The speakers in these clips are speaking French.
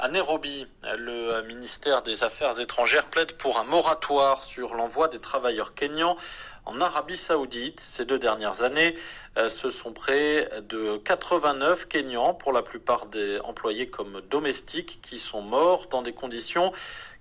À Nairobi, le ministère des Affaires étrangères plaide pour un moratoire sur l'envoi des travailleurs kényans en Arabie Saoudite. Ces 2 dernières années, ce sont près de 89 Kenyans, pour la plupart des employés comme domestiques, qui sont morts dans des conditions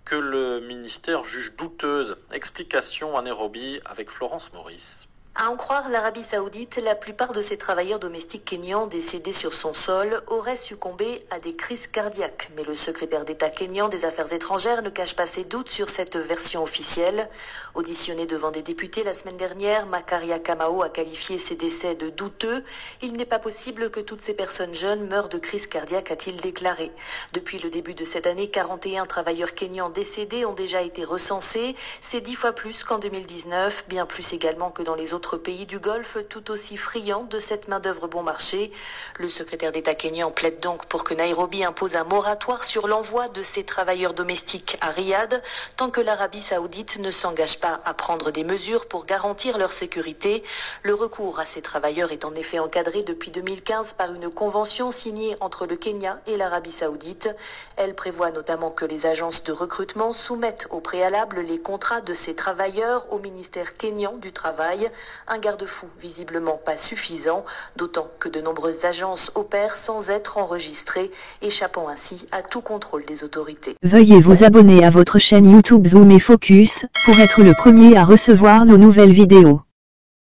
que le ministère juge douteuses. Explication à Nairobi avec Florence Maurice. À en croire l'Arabie Saoudite, la plupart de ces travailleurs domestiques kényans décédés sur son sol auraient succombé à des crises cardiaques. Mais le secrétaire d'État kényan des Affaires étrangères ne cache pas ses doutes sur cette version officielle. Auditionné devant des députés la semaine dernière, Macharia Kamau a qualifié ces décès de douteux. Il n'est pas possible que toutes ces personnes jeunes meurent de crise cardiaque, a-t-il déclaré. Depuis le début de cette année, 41 travailleurs kényans décédés ont déjà été recensés. C'est 10 fois plus qu'en 2019, bien plus également que dans les autres pays du Golfe, tout aussi friands de cette main-d'œuvre bon marché. Le secrétaire d'État kényan plaide donc pour que Nairobi impose un moratoire sur l'envoi de ces travailleurs domestiques à Riyad, tant que l'Arabie Saoudite ne s'engage pas à prendre des mesures pour garantir leur sécurité. Le recours à ces travailleurs est en effet encadré depuis 2015 par une convention signée entre le Kenya et l'Arabie Saoudite. Elle prévoit notamment que les agences de recrutement soumettent au préalable les contrats de ces travailleurs au ministère kényan du Travail. Un garde-fou visiblement pas suffisant, d'autant que de nombreuses agences opèrent sans être enregistrées, échappant ainsi à tout contrôle des autorités. Veuillez vous abonner à votre chaîne YouTube Zoom et Focus, pour être le premier à recevoir nos nouvelles vidéos.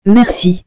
Merci.